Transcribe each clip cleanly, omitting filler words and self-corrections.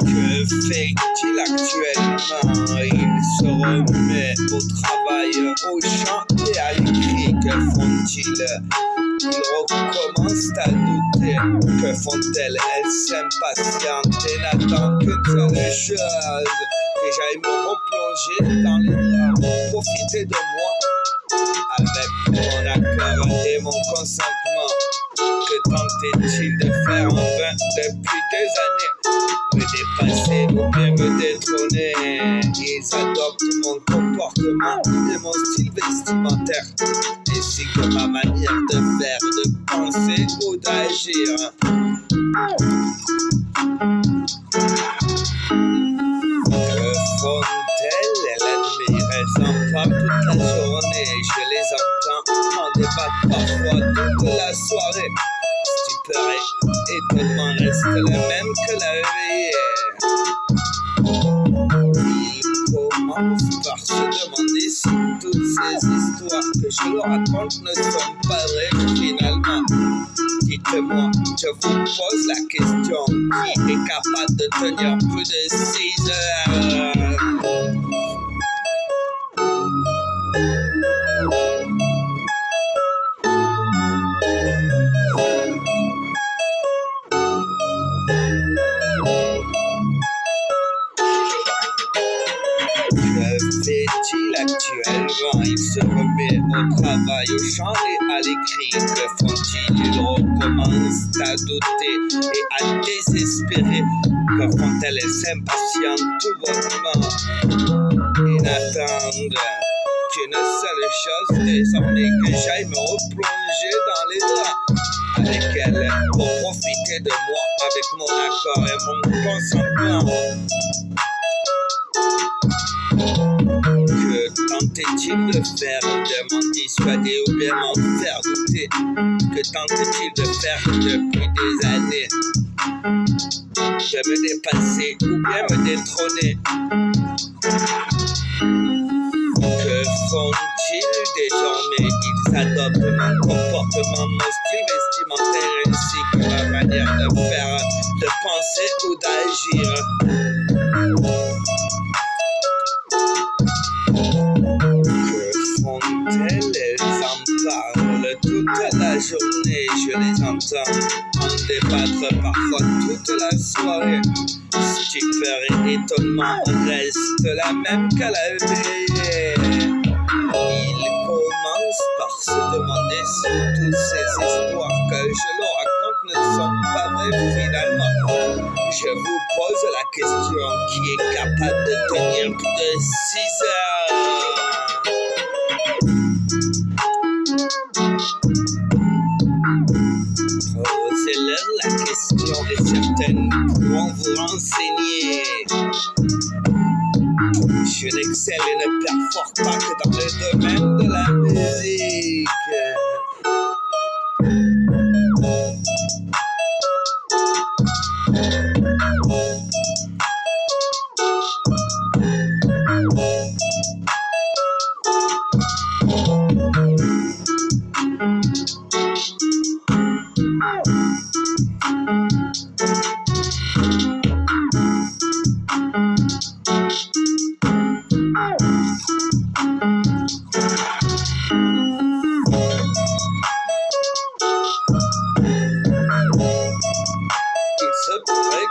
Que fait-il actuellement? Il se remet au travail, au chant et à l'écrit. Que font-ils? Ils recommencent à douter. Que font-elles? Elles s'impatientent et n'attendent qu'une seule chose, que j'aille me replonger dans les draps, profiter de moi avec mon accord et mon consentement. Que tentait-il de faire en vain depuis des années? Me dépasser ou bien me détrôner. Ils adoptent mon comportement et mon style vestimentaire, ainsi que ma manière de faire, de penser ou d'agir. Que font-elles? Elles admirent, elles en parlent toute la journée. Je les entends en débattre parfois toute la soirée. Stupeur et étonnement restent le même que la veille. Ils commencent par se demander si toutes ces histoires que je leur raconte ne sont pas vraies finalement. Dites-moi, je vous pose la question, qui est capable de tenir plus de 6 heures? Que fait-il actuellement? Il se remet au travail, au chant et à l'écrit. Que font-ils? Ils recommencent à douter et à désespérer. Que font-elles? Elles s'impatientent tout bonnement et n'attendent qu'une seule chose désormais, que j'aille me replonger dans les draps avec elles pour profiter de moi avec mon accord et mon consentement. Que tentait-il de faire? De m'en dissuader ou bien m'en faire douter? Que tentait-il de faire depuis des années? De me dépasser ou bien me détrôner? Que font-ils désormais? Ils adoptent mon comportement, mon style vestimentaire, ainsi que ma manière de faire, de penser ou d'agir. Que font-elles? Elles en parlent toute la journée. Je les entends en débattre parfois toute la soirée. Stupeur et étonnement restent la même qu'à la veille. Ils commencent par se demander si toutes ces histoires que je leur raconte ne sont pas vraies finalement. Je vous pose la question, qui est capable de tenir plus de 6 heures? Posez-leur la question et certaines pourront vous renseigner. Je n'excelle et ne perfore pas que dans le domaine de la musique.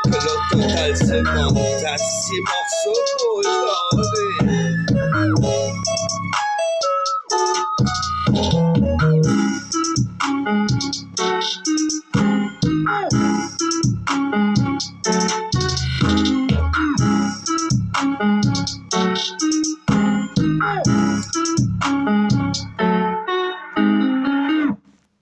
Que le total se monte à 6 morceaux pour aujourd'hui.